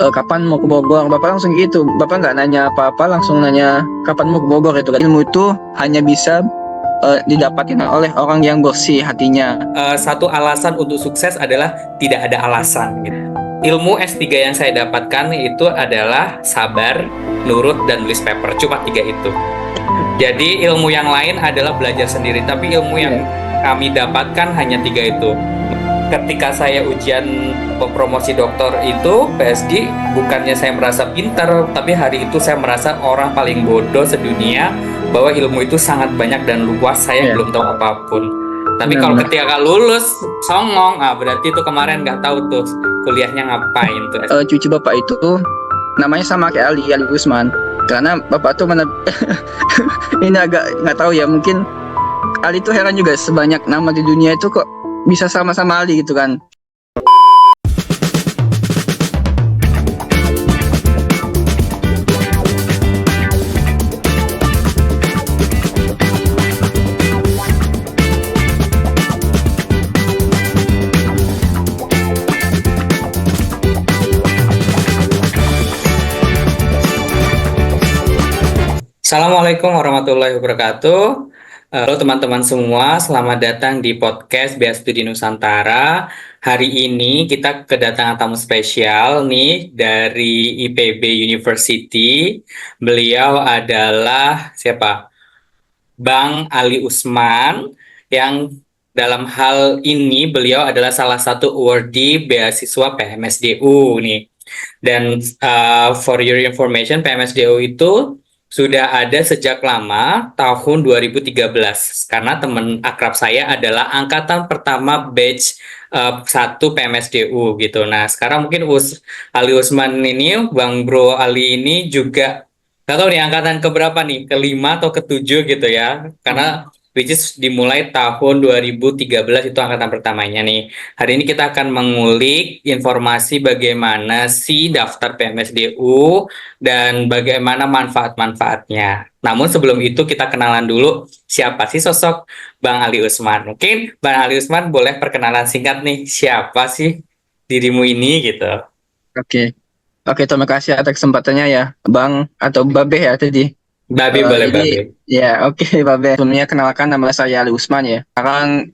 kapan mau ke Bogor. Bapak langsung gitu, bapak nggak nanya apa-apa, langsung nanya kapan mau ke Bogor itu kan. Ilmu itu hanya bisa didapatkan oleh orang yang bersih hatinya. Satu alasan untuk sukses adalah tidak ada alasan gitu. Ilmu S3 yang saya dapatkan itu adalah sabar, nurut, dan nulis paper. Cuma 3 itu. Jadi ilmu yang lain adalah belajar sendiri, tapi ilmu yang kami dapatkan hanya 3 itu. Ketika saya ujian promosi doktor itu PSG, bukannya saya merasa pintar, tapi hari itu saya merasa orang paling bodoh sedunia, bahwa ilmu itu sangat banyak dan luas, saya Iya. belum tahu apapun. Tapi kalau Benar-benar. ketika lulus songong, berarti itu kemarin nggak tahu tuh kuliahnya ngapain tuh. Cucu bapak itu namanya sama kayak Ali Usman. Karena bapak tuh mana ini agak nggak tahu ya, mungkin Ali tuh heran juga, sebanyak nama di dunia itu kok bisa sama-sama Ali gitu kan. Assalamualaikum warahmatullahi wabarakatuh. Halo teman-teman semua, selamat datang di podcast Bea Studi Nusantara. Hari ini kita kedatangan tamu spesial nih dari IPB University. Beliau adalah siapa? Bang Ali Usman, yang dalam hal ini beliau adalah salah satu awardee beasiswa PMSDU nih. Dan for your information, PMSDU itu sudah ada sejak lama, tahun 2013. Karena teman akrab saya adalah angkatan pertama batch 1 PMSDU gitu. Nah, sekarang mungkin Ali Usman ini, Bang Bro Ali ini juga nggak tahu nih angkatan keberapa nih, kelima atau ketujuh gitu ya. Karena which is dimulai tahun 2013 itu angkatan pertamanya nih. Hari ini kita akan mengulik informasi bagaimana si daftar PMSDU dan bagaimana manfaat-manfaatnya. Namun sebelum itu kita kenalan dulu siapa sih sosok Bang Ali Usman. Mungkin Bang Ali Usman boleh perkenalan singkat nih, siapa sih dirimu ini gitu. Oke. Oke, terima kasih atas kesempatannya ya, Bang atau Babe ya tadi. Babe boleh Jadi Babe. ya oke, Babe. Sebelumnya kenalkan, nama saya Ali Usman ya. Sekarang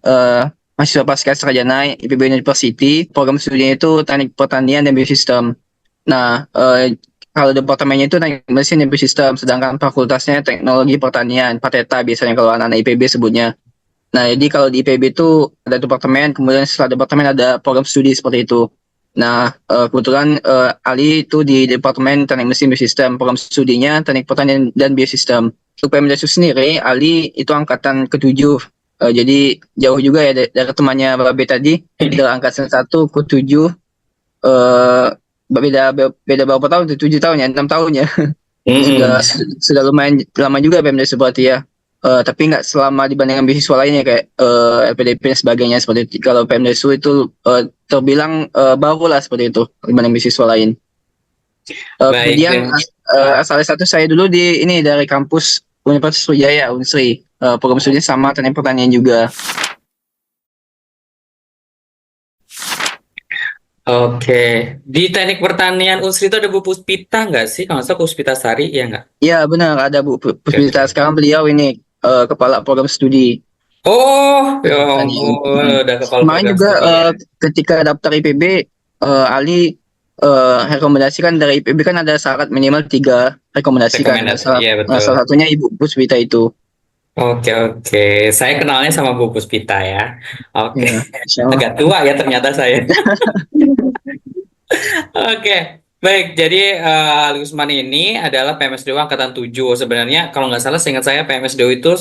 mahasiswa Pasca Sarjana IPB University. Program studinya itu Teknik Pertanian dan Biosistem. Nah, kalau departemennya itu Teknik Mesin dan Biosistem, sedangkan fakultasnya Teknologi Pertanian, Pateta biasanya kalau anak-anak IPB sebutnya. Nah, jadi kalau di IPB itu ada departemen, kemudian setelah departemen ada program studi seperti itu. Nah, kebetulan Ali itu di Departemen Teknik Mesin Biosistem, program studinya Teknik Pertanian dan Biosistem. Untuk PMDSU sendiri, Ali itu angkatan ke-7. Jadi jauh juga ya dari temannya Babe tadi, dari angkatan 1 ke-7. Beda berapa tahun? 7 tahun ya, 6 tahun ya. Sudah lumayan lama juga PMDSU berarti ya. Tapi nggak selama dibandingkan beasiswa lainnya kayak LPDP dan sebagainya seperti itu. Kalau PMDSU itu terbilang baru lah seperti itu dibanding beasiswa lain. Baik, Kemudian asal S1 saya dulu dari kampus Universitas Sriwijaya Unsri. Program studinya sama teknik pertanian juga. Oke, di teknik pertanian Unsri itu ada Bu Puspita nggak sih? Kalau nggak salah Puspita Sari, ya nggak? Ya benar, ada Bu Puspita. Oke. Sekarang beliau ini kepala program studi Oh, ya pertanian. ampun, udah kepala Kemarin program juga studi ya. ketika daftar IPB, Ali rekomendasikan dari IPB kan ada syarat minimal 3 rekomendasi kan. Rekomendasi, iya betul. Salah satunya Ibu Puspita itu. Oke. Saya kenalnya sama Bu Puspita ya. Oke, Ya, insya Allah. agak tua ya ternyata saya. Oke, baik. Jadi Ali Usman ini adalah PMSDU angkatan 7. Sebenarnya kalau nggak salah, seingat saya PMSDU itu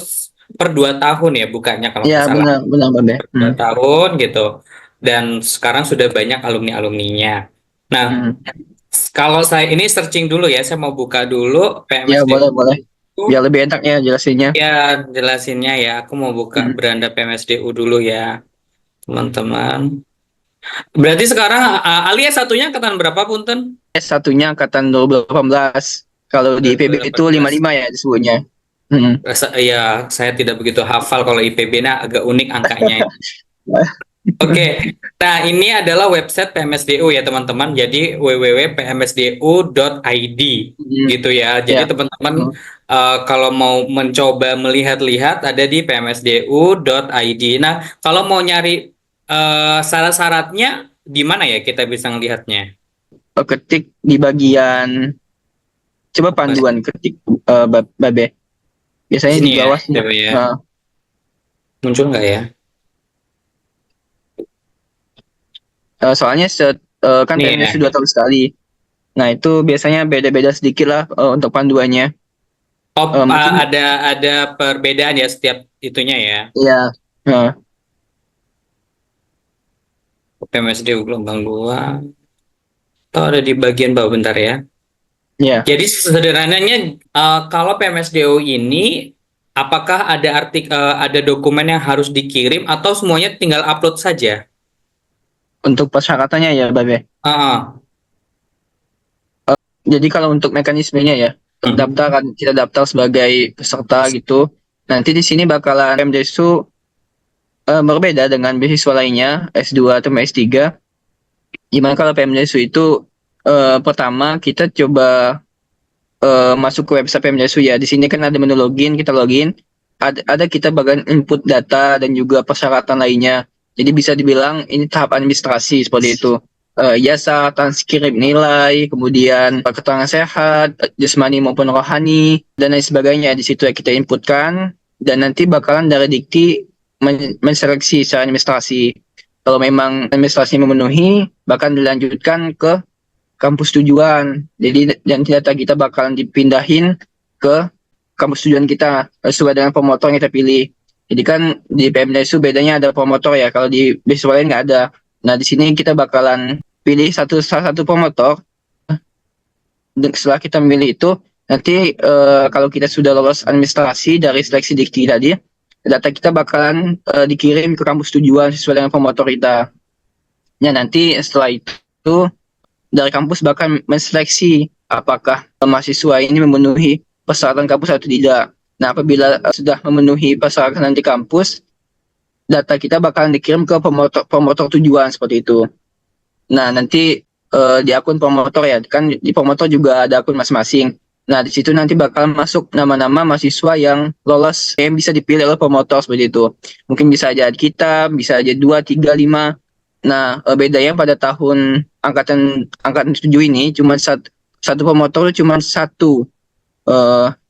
per 2 tahun ya bukanya kalau Ya nggak salah. benar Babe. 2 tahun gitu. Dan sekarang sudah banyak alumni-alumninya. Nah, kalau saya ini searching dulu ya, saya mau buka dulu Ya PMSDU. boleh. Biar lebih enak ya jelasinnya. Ya, jelasinnya ya. Aku mau buka beranda PMSDU dulu ya, teman-teman. Berarti sekarang Ali S1-nya angkatan berapa, Punten? S1-nya angkatan 2018. Kalau di IPB itu 2018. 55 ya disebutnya. Ya, saya tidak begitu hafal kalau IPB, nah agak unik angkanya. Oke, nah ini adalah website PMSDU ya teman-teman. Jadi www.pmsdu.id Hmm, gitu ya. Jadi ya. teman-teman Hmm. kalau mau mencoba melihat-lihat ada di pmsdu.id. Nah, kalau mau nyari syarat-syaratnya di mana ya kita bisa ngelihatnya? Ketik di bagian coba Mas, panduan ketik Babe. di Biasanya di sini ya, bawah sih. coba ya. Nah, Muncul nggak ya? soalnya kan Nih PMDS ya. sudah tahun sekali. Nah, itu biasanya beda-beda sedikit lah untuk panduannya. Oh, Mungkin ada perbedaan ya setiap itunya ya. ya. Nah, PMSDU gelombang 2. Oh, ada di bagian bawah bentar ya. ya. Jadi sederhananya kalau PMSDO ini apakah ada ada dokumen yang harus dikirim atau semuanya tinggal upload saja? Untuk persyaratannya ya, Babe. Ah, Jadi kalau untuk mekanismenya ya, mhm. daftar kan kita daftar sebagai peserta gitu. Nanti di sini bakalan PMDSU berbeda dengan beasiswa lainnya S2 atau S3. Gimana kalau PMDSU itu pertama kita coba masuk ke website PMDSU ya. Di sini kan ada menu login, kita login. Ada kita bagian input data dan juga persyaratan lainnya. Jadi bisa dibilang ini tahap administrasi seperti itu. Jasa, transkrip nilai, kemudian keterangan sehat, jasmani maupun rohani, dan lain sebagainya. Di situ ya kita inputkan, dan nanti bakalan dari Dikti menseleksi secara administrasi. Kalau memang administrasi memenuhi, bahkan dilanjutkan ke kampus tujuan. Jadi dan data kita bakalan dipindahin ke kampus tujuan kita sesuai dengan promotor yang kita pilih. Jadi kan di PMDSU bedanya ada promotor ya. Kalau di beasiswa lain nggak ada. Nah di sini kita bakalan pilih salah satu promotor. Dan setelah kita memilih itu, nanti kalau kita sudah lolos administrasi dari seleksi dikti tadi, data kita bakalan dikirim ke kampus tujuan sesuai dengan promotor kita. Ya nanti setelah itu dari kampus bahkan menseleksi apakah mahasiswa ini memenuhi persyaratan kampus atau tidak. Nah, apabila sudah memenuhi persyaratan di kampus, data kita bakalan dikirim ke promotor tujuan seperti itu. Nah, nanti di akun promotor ya, kan di promotor juga ada akun masing-masing. Nah, di situ nanti bakal masuk nama-nama mahasiswa yang lolos yang bisa dipilih oleh promotor seperti itu. Mungkin bisa aja kita, bisa aja 2, 3, 5. Nah, bedanya pada tahun angkatan 7 ini cuma satu promotor cuma satu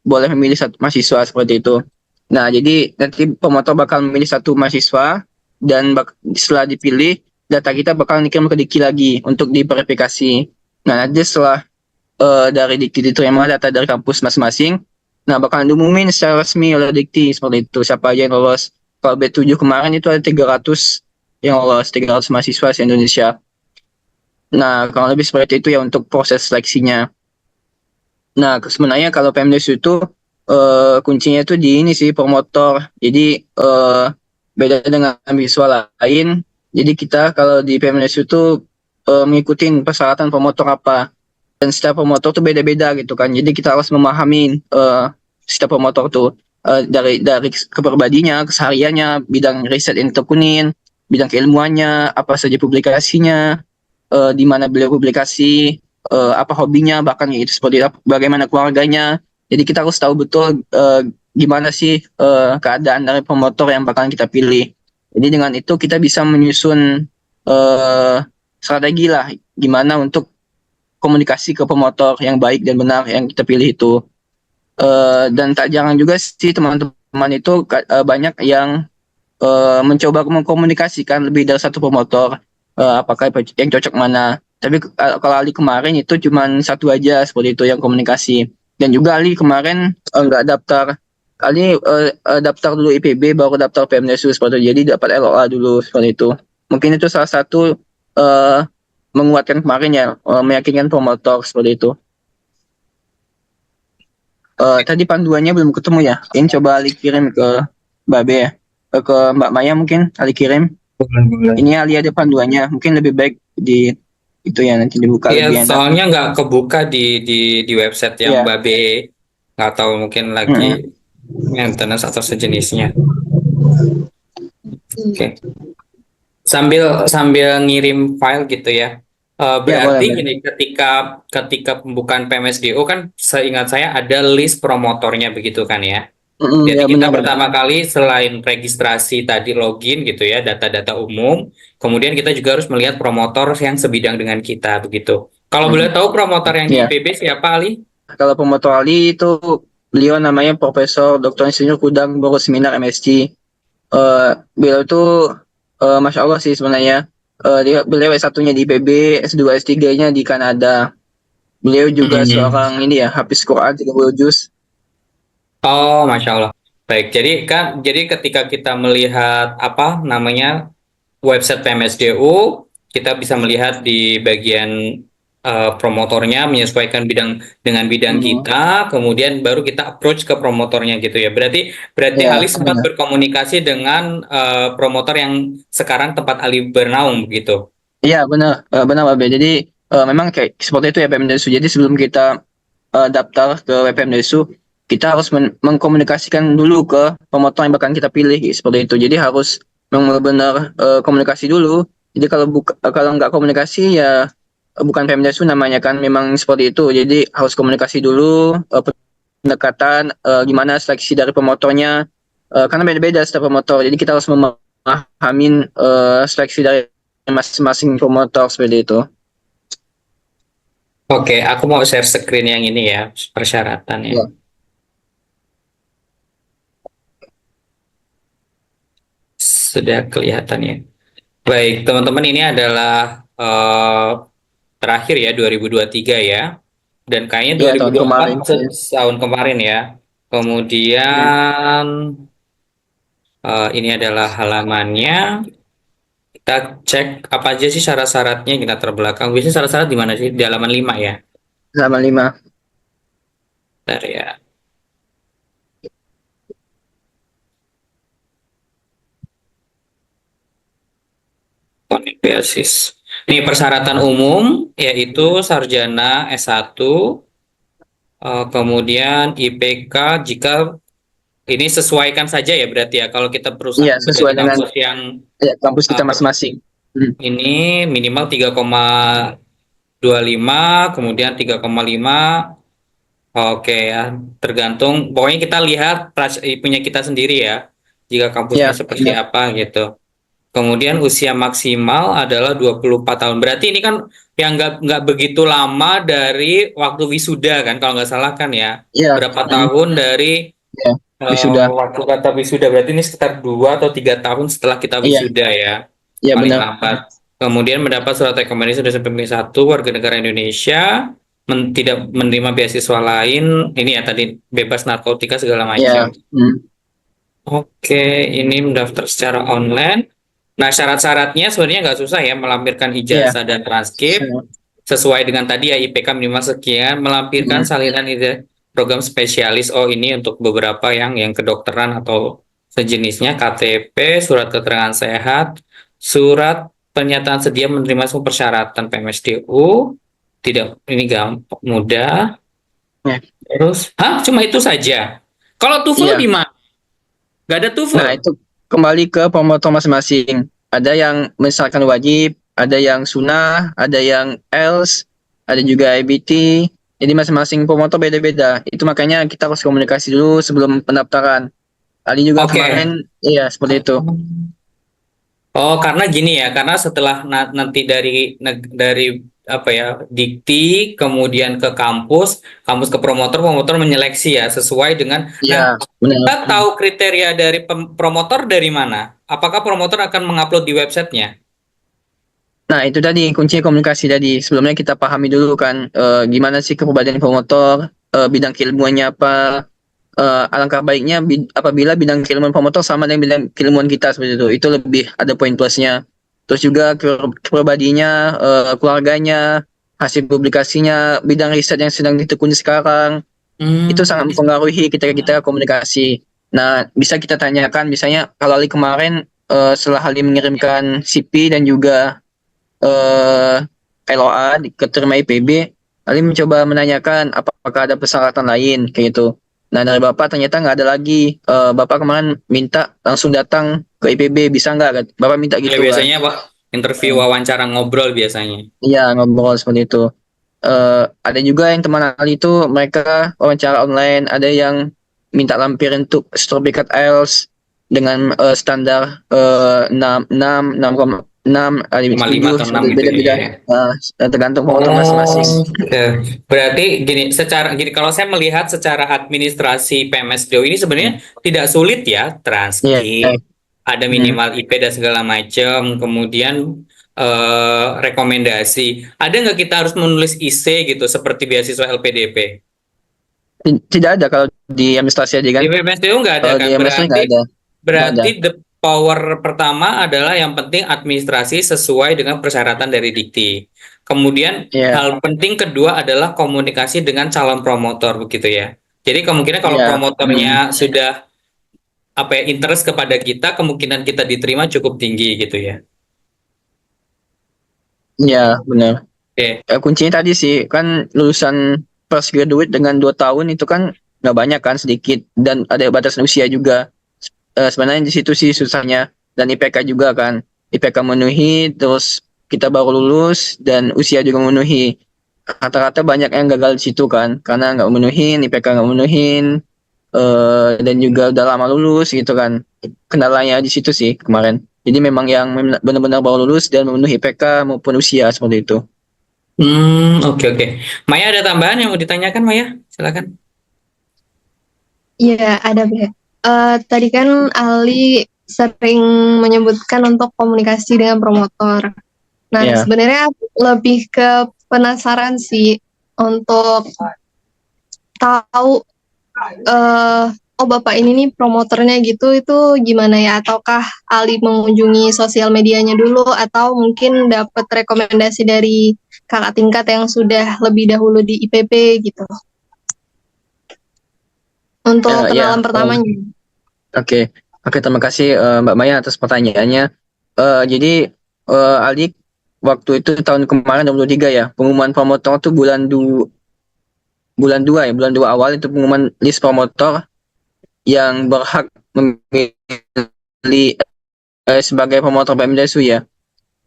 boleh memilih satu mahasiswa seperti itu. Nah, jadi nanti promotor bakal memilih satu mahasiswa dan setelah dipilih, data kita bakal dikirim ke Dikti lagi untuk diverifikasi. Nah, nanti setelah dari Dikti diterima data dari kampus masing-masing, nah bakal diumumin secara resmi oleh Dikti seperti itu, siapa aja yang lolos. Kalau B7 kemarin itu ada 300 yang lolos, 300 mahasiswa di Indonesia. Nah, kalau lebih seperti itu ya untuk proses seleksinya. Nah, sebenarnya kalau PMDS itu kuncinya itu di ini sih promotor. Jadi beda dengan mahasiswa lain. Jadi kita kalau di PMDS itu mengikuti persyaratan promotor apa. Dan setiap promotor tuh beda-beda gitu kan. Jadi kita harus memahami setiap promotor tuh dari kepribadinya, kesehariannya, bidang riset yang ditekunin, bidang keilmuannya, apa saja publikasinya, di mana beliau publikasi, apa hobinya, bahkan itu seperti bagaimana keluarganya. Jadi kita harus tahu betul gimana sih keadaan dari promotor yang bakalan kita pilih. Jadi dengan itu kita bisa menyusun uh, strategi lah gimana untuk komunikasi ke promotor yang baik dan benar yang kita pilih itu. Dan tak jarang juga sih teman-teman itu banyak yang mencoba mengkomunikasikan lebih dari satu promotor, apakah yang cocok mana. Tapi kalau Ali kemarin itu cuma satu aja seperti itu yang komunikasi. Dan juga Ali kemarin nggak daftar. Ali daftar dulu IPB baru daftar PMDSU seperti itu. Jadi dapat LOA dulu seperti itu. Mungkin itu salah satu uh, menguatkan kemarin ya, meyakinkan promotor seperti itu. Tadi panduannya belum ketemu ya. Ini coba Ali kirim ke Babe ya. Ke Mbak Maya mungkin Ali kirim. Boleh, boleh. Ini Ali ada panduannya. Mungkin lebih baik di itu ya nanti dibuka Iya, lebih enak. soalnya nggak kebuka di website yang Ya. Babe nggak tahu mungkin lagi Mm-mm. maintenance atau sejenisnya. Oke. Sambil sambil ngirim file gitu ya. Ya, boleh, Berarti boleh. gini, ketika pembukaan PMSDO kan seingat saya ada list promotornya begitu kan ya. Jadi Ya, kita benar. pertama kali selain registrasi tadi login gitu ya, data-data umum, kemudian kita juga harus melihat promotor yang sebidang dengan kita begitu. Kalau boleh tahu promotor yang di Ya, IPB siapa, Ali? kalau pemotor Ali itu beliau namanya Profesor Dr. Insinyur Kudang Boros Seminar MSc. Beliau itu Masya Allah sih sebenarnya. Beliau S1-nya di IPB, S2 S3-nya di Kanada. Beliau juga Hmm. seorang ini ya, hafiz Quran 30 juz. Oh, Masya Allah. Baik, jadi ketika kita melihat apa namanya website PMSDU, kita bisa melihat di bagian promotornya menyesuaikan bidang dengan bidang Hmm, kita, kemudian baru kita approach ke promotornya gitu ya. Berarti ya, Ali sempat benar. berkomunikasi dengan promotor yang sekarang tempat Ali bernaung begitu. Iya, benar. Benar, Babe. Jadi memang kayak seperti itu ya PMDSU. Jadi sebelum kita daftar ke WPMDSU, kita harus mengkomunikasikan dulu ke pemotor yang bakal kita pilih seperti itu. Jadi harus memang benar komunikasi dulu. Jadi kalau nggak komunikasi ya bukan PMDSU namanya kan memang seperti itu. Jadi harus komunikasi dulu pendekatan gimana seleksi dari pemotornya. Karena beda-beda setiap pemotor. Jadi kita harus memahami seleksi dari masing-masing pemotor seperti itu. Oke, aku mau share screen yang ini ya, persyaratannya. Ya, Sudah kelihatan ya. Baik, teman-teman ini adalah terakhir ya 2023 ya. Dan kayaknya ya tahun 2024 kemarin. Ya. tahun kemarin ya. Ya. Kemudian ini adalah halamannya. Kita cek apa aja sih syarat-syaratnya kita terbelakang. Biasanya syarat-syarat di mana sih? Di halaman 5 ya. Sama 5. Bentar ya. Connect basis. Ini persyaratan umum yaitu sarjana S1, kemudian IPK jika ini sesuaikan saja ya berarti ya kalau kita Iya, perusahaan berada sesuai di dengan kampus yang ya, kampus kita uh, masing-masing. Hmm. ini minimal 3,25, kemudian 3,5. Oke ya, tergantung. Pokoknya kita lihat punya kita sendiri ya. Jika kampusnya Ya, seperti benar. apa gitu. Kemudian usia maksimal adalah 24 tahun. Berarti ini kan yang nggak begitu lama dari waktu wisuda kan, kalau nggak salah kan ya. Iya, Berapa tahun dari ya, wisuda. waktu kata wisuda, berarti ini sekitar 2 atau 3 tahun setelah kita Iya, wisuda ya, iya paling benar. lambat. Kemudian mendapat surat rekomendasi dari SMP 1 warga negara Indonesia, tidak menerima beasiswa lain, ini ya tadi bebas narkotika segala Iya, macam. hmm. Oke, ini mendaftar secara online. Nah, syarat-syaratnya sebenarnya nggak susah ya, melampirkan Iya. ijazah dan transkrip, So, sesuai dengan tadi ya IPK minimal sekian, melampirkan hmm. salinan ide program spesialis. Oh, ini untuk beberapa yang kedokteran atau sejenisnya, KTP, surat keterangan sehat, surat pernyataan sedia menerima semua persyaratan PMSDU. Tidak, ini gampang, mudah. Ya, Terus, cuma itu saja. Kalau TOEFL iya. di mana? Gak ada Nah, TOEFL. itu kembali ke pemotor masing-masing. Ada yang misalkan wajib, ada yang sunnah, ada yang else, ada juga IBT. Jadi masing-masing pemotor beda-beda. Itu makanya kita harus komunikasi dulu sebelum pendaftaran. Ali juga Oke. kemarin, iya seperti itu. Oh, karena gini ya, karena setelah nanti dari apa ya, dikti, kemudian ke kampus, kampus ke promotor, promotor menyeleksi ya sesuai dengan. Iya, Nah, benar. kita tahu kriteria dari promotor dari mana? Apakah promotor akan mengupload di websitenya? Nah, itu tadi kunci komunikasi tadi. Sebelumnya kita pahami dulu kan gimana sih kepribadian promotor, bidang keilmuannya apa. Alangkah baiknya apabila bidang keilmuan promotor sama dengan bidang keilmuan kita seperti itu. Itu lebih ada poin plusnya. Terus juga kepribadiannya, keluarganya, hasil publikasinya, bidang riset yang sedang ditekuni sekarang. Itu Hmm. sangat mempengaruhi ketika kita komunikasi. Nah, bisa kita tanyakan misalnya kalau Ali kemarin setelah Ali mengirimkan CV dan juga eh LOA keterima IPB, Ali mencoba menanyakan apakah ada persyaratan lain kayak gitu. Nah dari Bapak ternyata nggak ada lagi. Bapak kemarin minta langsung datang ke IPB, bisa nggak? Bapak minta Ya gitu kan. biasanya Pak, interview wawancara ngobrol biasanya. Iya ngobrol seperti itu. Ada juga yang teman Ali itu mereka wawancara online, ada yang minta lampirin untuk sertifikat IELTS dengan standar 6,6, ada yang 5 7, atau 6 gitu beda-beda, ya. tergantung promotor masing-masing. Oh, oke. Berarti gini, kalau saya melihat secara administrasi PMSDO ini sebenarnya tidak sulit ya, Iya. transkrip, ada Hmm. minimal IP dan segala macam, kemudian rekomendasi. Ada nggak kita harus menulis IC gitu seperti beasiswa LPDP? Tidak ada kalau di administrasi aja Di kan. PMSDO nggak ada Kalau di kan? administrasi nggak ada. Nggak ada. Berarti the power pertama adalah yang penting administrasi sesuai dengan persyaratan dari Dikti. Kemudian Iya. hal penting kedua adalah komunikasi dengan calon promotor begitu ya. Jadi kemungkinan kalau Iya. Hmm. promotornya sudah apa ya interest kepada kita, kemungkinan kita diterima cukup tinggi gitu ya. Iya, benar. Oke. Kuncinya tadi sih kan lulusan fresh graduate dengan 2 tahun itu kan nggak banyak kan, sedikit, dan ada batasan usia juga. Sebenarnya di situ sih susahnya, dan IPK juga kan, IPK memenuhi, terus kita baru lulus dan usia juga memenuhi. Rata-rata banyak yang gagal di situ kan, karena nggak memenuhin, IPK nggak memenuhin, dan juga udah lama lulus gitu kan. Kendalanya di situ sih kemarin. Jadi memang yang benar-benar baru lulus dan memenuhi IPK maupun usia seperti itu. Oke oke. Maya ada tambahan yang mau ditanyakan Maya? Silakan. Iya, ada Bre. Tadi kan Ali sering menyebutkan untuk komunikasi dengan promotor. Nah, Ya. sebenarnya lebih ke penasaran sih untuk tahu eh oh Bapak ini nih promotornya gitu itu gimana ya? Ataukah Ali mengunjungi sosial medianya dulu atau mungkin dapat rekomendasi dari kakak tingkat yang sudah lebih dahulu di IPB gitu untuk Ya, kenalan pertamanya? oke. Oke, terima kasih Mbak Maya atas pertanyaannya. Jadi Aldi waktu itu tahun kemarin 23 ya, pengumuman promotor tuh bulan 2 awal itu pengumuman list promotor yang berhak memilih sebagai promotor BMDSU ya.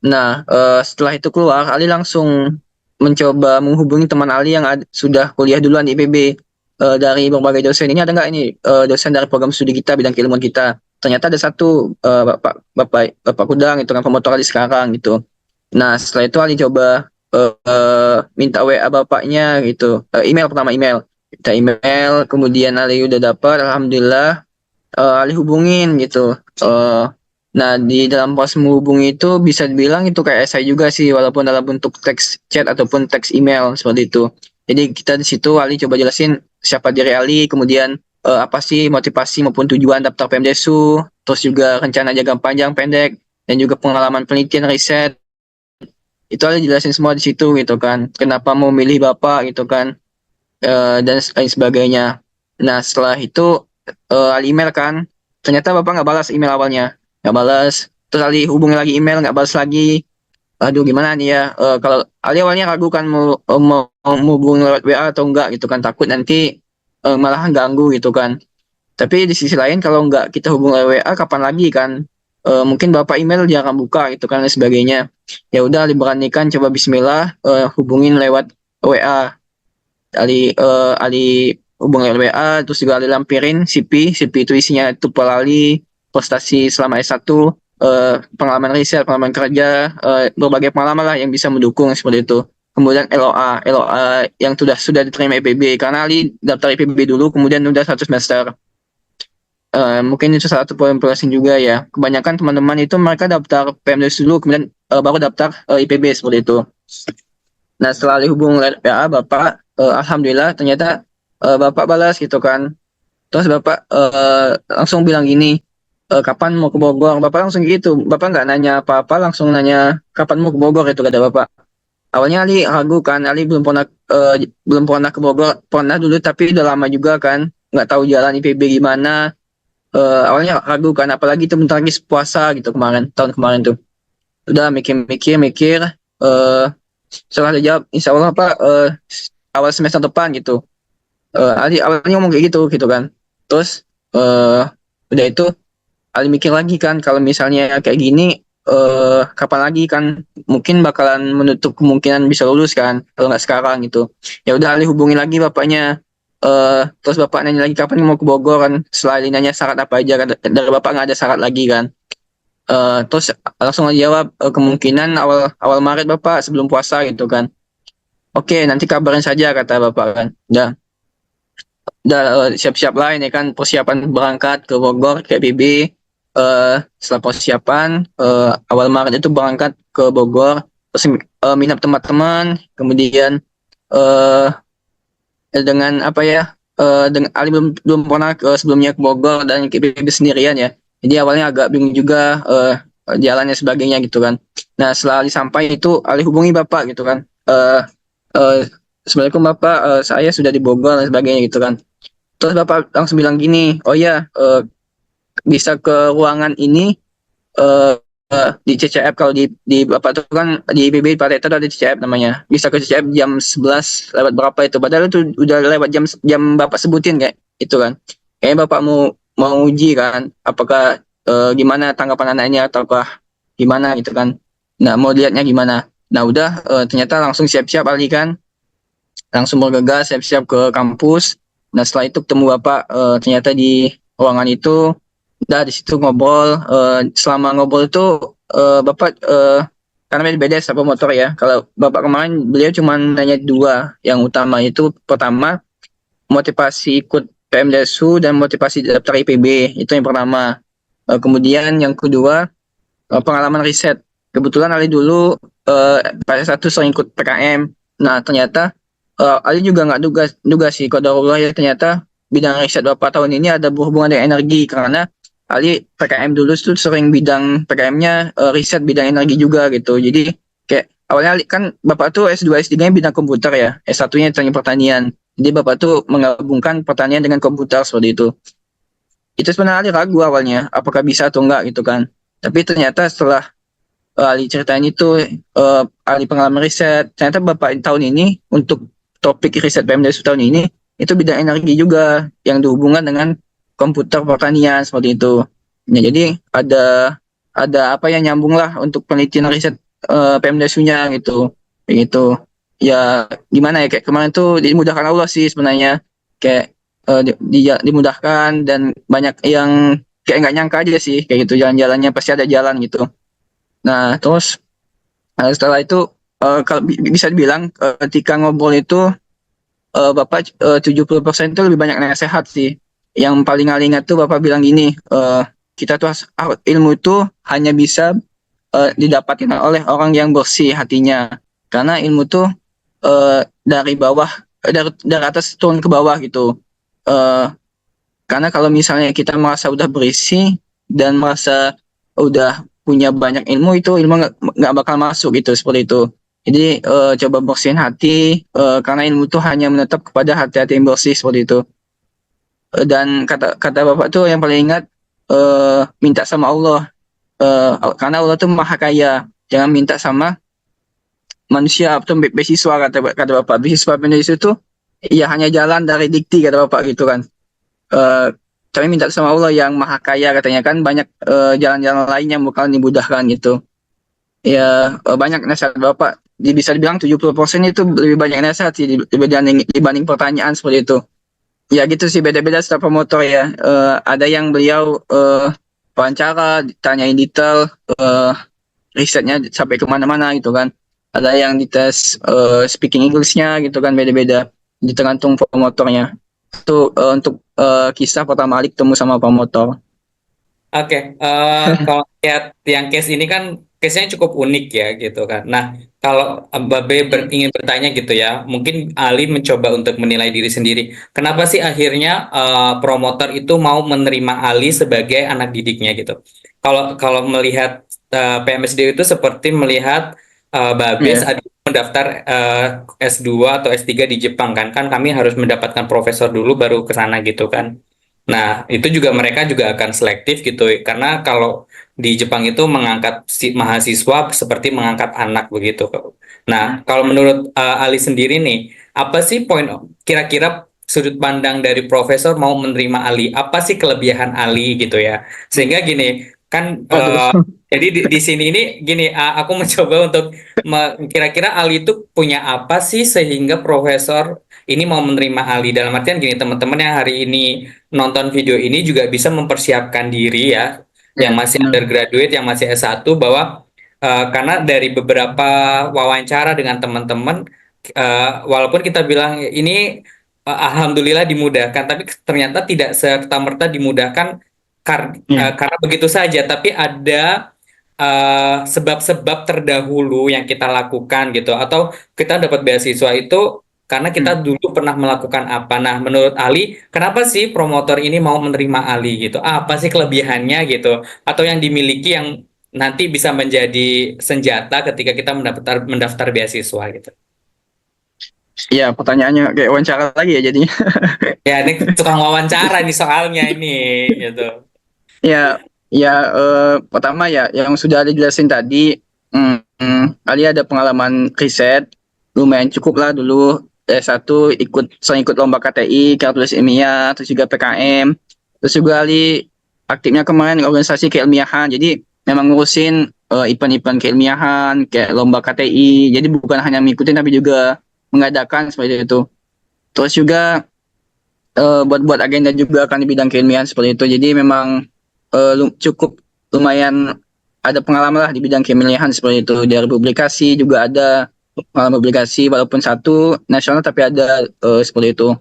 Nah, setelah itu keluar, Ali langsung mencoba menghubungi teman Ali yang sudah kuliah duluan di IPB. Dari berbagai dosen ini ada nggak ini dosen dari program studi kita bidang keilmuan kita. Ternyata ada satu, Bapak Kudang itu kan promotor Ali sekarang gitu. Nah setelah itu Ali coba minta WA bapaknya gitu. Email, pertama email, minta email, kemudian Ali udah dapat, alhamdulillah. Ali hubungin gitu. Nah di dalam pos menghubungi itu bisa dibilang itu kayak esai juga sih, walaupun dalam bentuk teks chat ataupun teks email seperti itu. Jadi kita di situ Ali coba jelasin siapa diri Ali, kemudian apa sih motivasi maupun tujuan daftar PMDSU, terus juga rencana jangka panjang pendek, dan juga pengalaman penelitian riset. Itu Ali jelasin semua di situ gitu kan. Kenapa mau milih Bapak gitu kan, dan lain sebagainya. Nah setelah itu Ali email kan, ternyata Bapak nggak balas email awalnya, nggak balas. Terus Ali hubungi lagi email, nggak balas lagi. Aduh gimana nih ya. Kalau Ali awalnya ragu kan mau hubungi lewat WA atau enggak gitu kan, takut nanti malah ganggu gitu kan. Tapi di sisi lain kalau nggak kita hubungi lewat WA kapan lagi kan. Mungkin Bapak email jarang buka gitu kan dan sebagainya. Ya udah Ali beranikan coba Bismillah, hubungin lewat WA. Ali hubungi WA, terus juga Ali lampirin CV itu isinya itu pelali prestasi selama S1, pengalaman riset, pengalaman kerja, berbagai pengalaman lah yang bisa mendukung seperti itu. Kemudian LOA yang sudah diterima IPB, karena Ali daftar IPB dulu, kemudian udah 1 semester. Mungkin itu salah satu poin penting juga ya. Kebanyakan teman-teman itu mereka daftar PMDS dulu, kemudian baru daftar IPB seperti itu. Nah setelah dihubung PA Bapak, alhamdulillah ternyata Bapak balas gitu kan. Terus Bapak langsung bilang gini, kapan mau ke Bogor? Bapak langsung gitu, Bapak nggak nanya apa-apa, langsung nanya kapan mau ke Bogor itu kata Bapak. Awalnya Ali ragu kan, Ali belum pernah ke Bogor, pernah dulu tapi udah lama juga kan, nggak tahu jalan IPB gimana. Awalnya ragu kan, apalagi itu bentar lagi puasa gitu kemarin, tahun kemarin tuh. Udah mikir, setelah dijawab insya Allah Pak awal semester depan gitu. Ali awalnya ngomong kayak gitu kan. Terus udah itu Ali mikir lagi kan, kalau misalnya kayak gini, kapan lagi kan mungkin bakalan menutup kemungkinan bisa lulus kan kalau nggak sekarang gitu. Ya udah Ali hubungi lagi bapaknya. Terus bapak nanya lagi kapan mau ke Bogor kan. Setelah Ali nanya syarat apa aja kan, dari bapak nggak ada syarat lagi kan. Terus langsung aja jawab, kemungkinan awal awal Maret bapak sebelum puasa gitu kan. Oke, nanti kabarin saja kata bapak kan. Udah siap-siap lah ini kan, persiapan berangkat ke Bogor ke PB. Setelah persiapan, awal Maret itu berangkat ke Bogor, terus minap teman-teman, kemudian eh dengan apa ya, dengan Ali belum pernah sebelumnya ke Bogor dan ke PB sendirian ya, jadi awalnya agak bingung juga jalannya sebagainya gitu kan. Nah setelah Ali sampai itu Ali hubungi bapak gitu kan. Eh Assalamualaikum bapak, saya sudah di Bogor dan sebagainya gitu kan. Terus bapak langsung bilang gini, oh ya, bisa ke ruangan ini, eh di CCF. Kalau di Bapak tuh kan di IPB Pak itu ada CCF namanya. Bisa ke CCF jam 11 lewat berapa itu. Padahal itu udah lewat jam jam Bapak sebutin kayak itu kan. Kayaknya Bapak mau mau uji kan, apakah gimana tanggapan anaknya ataukah gimana gitu kan. Nah, mau lihatnya gimana. Nah, udah ternyata langsung siap-siap Ali kan. Langsung bergegas siap-siap ke kampus. Nah, setelah itu ketemu Bapak ternyata di ruangan itu. Udah di situ ngobrol. Selama ngobrol itu Bapak karena beda-beda sama motor ya. Kalau Bapak kemarin beliau cuma nanya dua yang utama, itu pertama motivasi ikut PMDSU dan motivasi daftar IPB, itu yang pertama. Kemudian yang kedua pengalaman riset. Kebetulan Ali dulu pada satu sering ikut PKM. Nah ternyata Ali juga nggak duga sih qadarullah ya, ternyata bidang riset Bapak tahun ini ada berhubungan dengan energi, karena Ali PKM dulu tuh sering bidang PKM-nya riset bidang energi juga gitu. Jadi kayak awalnya Ali, kan Bapak tuh S2 S3-nya bidang komputer ya, S1-nya teknik pertanian. Jadi Bapak tuh menggabungkan pertanian dengan komputer seperti itu. Itu sebenarnya Ali ragu awalnya apakah bisa atau enggak gitu kan. Tapi ternyata setelah Ali ceritain itu, Ali pengalaman riset, ternyata Bapak tahun ini untuk topik riset PMDSU tahun ini itu bidang energi juga yang dihubungkan dengan komputer pertanian seperti itu. Nah, jadi ada apa yang nyambung lah untuk penelitian riset PMDSU-nya gitu. Kayak gitu. Ya gimana ya, kayak kemarin tuh dimudahkan Allah sih sebenarnya. Kayak dimudahkan dan banyak yang kayak nggak nyangka aja sih kayak gitu, jalan-jalannya pasti ada jalan gitu. Nah, terus setelah itu kalau bisa dibilang ketika ngobrol itu Bapak 70% itu lebih banyak nasihat sih. Yang paling ingat tuh Bapak bilang gini, kita tuh ilmu itu hanya bisa didapatkan oleh orang yang bersih hatinya. Karena ilmu tuh dari bawah, dari atas turun ke bawah gitu. Eh, karena kalau misalnya kita merasa udah berisi dan merasa udah punya banyak ilmu, itu ilmu nggak bakal masuk gitu, seperti itu. Jadi coba bersihin hati, karena ilmu itu hanya menetap kepada hati-hati yang bersih seperti itu. Dan kata kata bapak tuh yang paling ingat, minta sama Allah. Karena Allah tuh maha kaya, jangan minta sama manusia atau beasiswa, kata bapak. Beasiswa Indonesia itu ya hanya jalan dari dikti, kata bapak gitu kan. eh Kami minta sama Allah yang maha kaya, katanya kan banyak jalan-jalan lain yang bakal dimudahkan gitu. Ya banyak nasihat Bapak. Bisa dibilang 70% itu lebih banyak nasihat sih dibanding pertanyaan seperti itu. Ya gitu sih, beda-beda setiap pemotor ya. Ada yang beliau wawancara, ditanyain detail, risetnya sampai kemana-mana gitu kan. Ada yang dites speaking English-nya gitu kan, beda-beda. Tergantung pemotornya. Itu untuk kisah pertama kali ketemu sama pemotor. Oke, kalau lihat yang case ini kan case-nya cukup unik ya gitu kan. Nah, kalau Babe ingin bertanya gitu ya, mungkin Ali mencoba untuk menilai diri sendiri. Kenapa sih akhirnya promotor itu mau menerima Ali sebagai anak didiknya gitu? Kalau kalau melihat PMSD itu seperti melihat Babe Ya, saat mendaftar S2 atau S3 di Jepang kan, kan kami harus mendapatkan profesor dulu baru ke sana gitu kan. Nah, itu juga mereka juga akan selektif gitu, karena kalau di Jepang itu mengangkat si mahasiswa seperti mengangkat anak begitu. Nah, kalau menurut Ali sendiri nih, apa sih poin kira-kira sudut pandang dari profesor mau menerima Ali, apa sih kelebihan Ali gitu ya. Sehingga gini, kan Waduh. jadi di sini ini gini, aku mencoba untuk kira-kira Ali itu punya apa sih sehingga profesor ini mau menerima Ali. Dalam artian gini, teman-teman yang hari ini nonton video ini juga bisa mempersiapkan diri ya, yang Ya, masih benar. undergraduate, yang masih S1, bahwa karena dari beberapa wawancara dengan teman-teman, walaupun kita bilang ini alhamdulillah dimudahkan, tapi ternyata tidak serta-merta dimudahkan Ya. karena begitu saja, tapi ada sebab-sebab terdahulu yang kita lakukan gitu, atau kita dapat beasiswa itu karena kita Hmm. dulu pernah melakukan apa. Nah, menurut Ali, kenapa sih promotor ini mau menerima Ali gitu? Apa sih kelebihannya gitu? Atau yang dimiliki yang nanti bisa menjadi senjata ketika kita mendaftar beasiswa gitu. Ya, pertanyaannya kayak wawancara lagi ya jadinya. Ya, ini tukang wawancara nih soalnya ini gitu. Ya, ya, pertama ya yang sudah dijelasin tadi, Ali ada pengalaman riset lumayan cukup lah dulu. S1 sering ikut lomba KTI, kalkulus ilmiah, terus juga PKM. Terus juga Ali aktifnya kemarin organisasi keilmiahan. Jadi memang ngurusin event-event keilmiahan, kayak lomba KTI. Jadi bukan hanya mengikuti tapi juga mengadakan seperti itu. Terus juga buat-buat agenda juga kan di bidang keilmiahan seperti itu. Jadi memang cukup lumayan ada pengalaman lah di bidang keilmiahan seperti itu. Dari publikasi juga ada pengalaman publikasi walaupun satu nasional tapi ada seperti itu.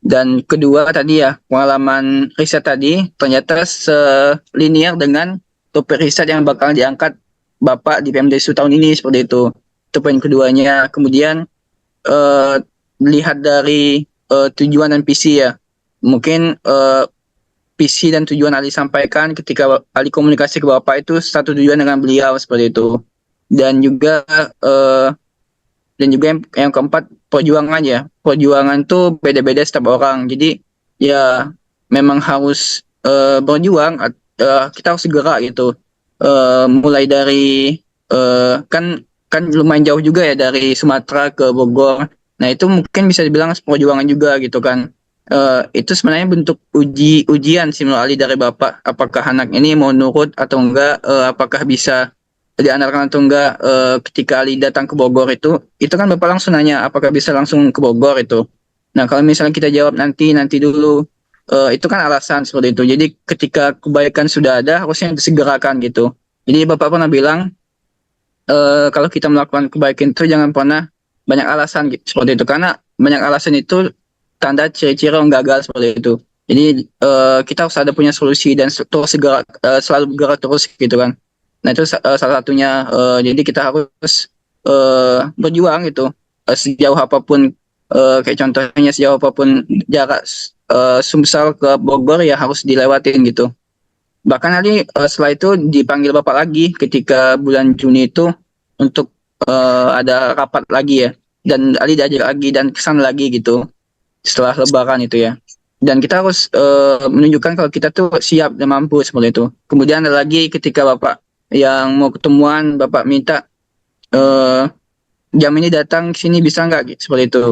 Dan kedua tadi ya pengalaman riset tadi ternyata selinier dengan topik riset yang bakal diangkat Bapak di PMDSU tahun ini seperti itu. Itu poin keduanya. Kemudian eh, lihat dari tujuan dan visi ya. Mungkin visi dan tujuan Ali sampaikan ketika Ali komunikasi ke Bapak itu satu tujuan dengan beliau seperti itu. Dan juga eh, yang keempat perjuangan ya. Perjuangan tuh beda-beda setiap orang. Jadi ya memang harus berjuang. Kita harus segera gitu. Mulai dari kan lumayan jauh juga ya dari Sumatera ke Bogor. Nah itu mungkin bisa dibilang perjuangan juga gitu kan. Itu sebenarnya bentuk ujian sih menurut Ali dari Bapak. Apakah anak ini mau nurut atau enggak? Apakah bisa diandalkan atau enggak? Ketika Ali datang ke Bogor itu kan Bapak langsung nanya apakah bisa langsung ke Bogor itu. Nah kalau misalnya kita jawab nanti dulu, itu kan alasan seperti itu. Jadi ketika kebaikan sudah ada harusnya disegerakan gitu. Jadi Bapak pernah bilang kalau kita melakukan kebaikan itu jangan pernah banyak alasan gitu, seperti itu karena banyak alasan itu tanda ciri-ciri orang gagal seperti itu. Jadi kita harus ada punya solusi dan terus segera selalu bergerak terus gitu kan. Nah itu salah satunya. Jadi kita harus berjuang gitu. Sejauh apapun kayak contohnya sejauh apapun jarak Sumsel ke Bogor ya harus dilewatin gitu. Bahkan nanti setelah itu dipanggil Bapak lagi ketika bulan Juni itu untuk ada rapat lagi ya. Dan Ali diajak lagi dan kesan lagi gitu setelah Lebaran itu ya. Dan kita harus menunjukkan kalau kita tuh siap dan mampu seperti itu. Kemudian ada lagi ketika Bapak yang mau ketemuan, Bapak minta jam ini datang ke sini bisa nggak gitu, seperti itu.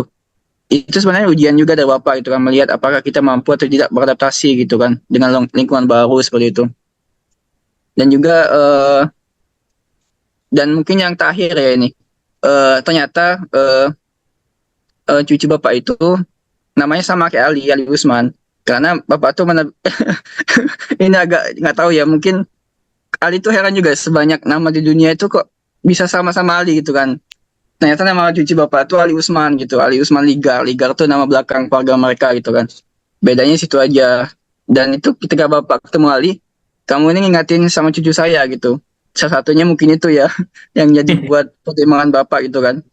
Itu sebenarnya ujian juga dari Bapak itu kan melihat apakah kita mampu atau tidak beradaptasi gitu kan dengan lingkungan baru seperti itu. Dan juga dan mungkin yang terakhir ya ini ternyata cucu Bapak itu namanya sama kayak Ali Usman. Karena Bapak tuh mana ini agak nggak tahu ya, mungkin Ali tuh heran juga sebanyak nama di dunia itu kok bisa sama-sama Ali gitu kan. Ternyata nama cucu Bapak tuh Ali Usman gitu. Ali Usman Ligar. Ligar tuh nama belakang keluarga mereka gitu kan. Bedanya situ aja. Dan itu ketika Bapak ketemu Ali, kamu ini ngingatin sama cucu saya gitu. Salah satunya mungkin itu ya yang jadi buat pertimbangan Bapak gitu kan.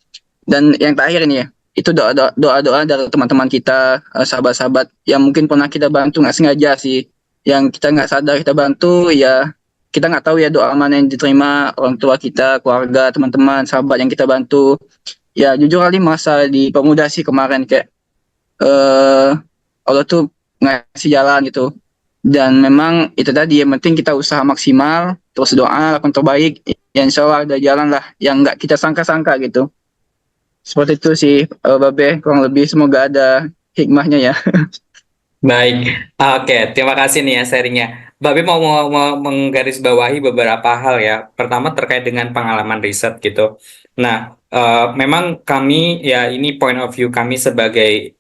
Dan yang terakhir ini ya, itu doa-doa dari teman-teman kita, sahabat-sahabat yang mungkin pernah kita bantu nggak sengaja sih, yang kita nggak sadar kita bantu ya, kita nggak tahu ya doa mana yang diterima orang tua kita, keluarga, teman-teman, sahabat yang kita bantu. Ya jujur kali masa di pemuda sih kemarin kayak eh Allah tuh ngasih jalan gitu. Dan memang itu tadi yang penting kita usaha maksimal, terus doa, lakukan terbaik, ya insya Allah ada jalan lah yang nggak kita sangka-sangka gitu. Seperti itu sih, Babe, kurang lebih semoga ada hikmahnya ya. Baik, oke, terima kasih nih ya sharingnya. Babe mau menggarisbawahi beberapa hal ya. Pertama terkait dengan pengalaman riset gitu. Nah, memang kami ya ini point of view kami sebagai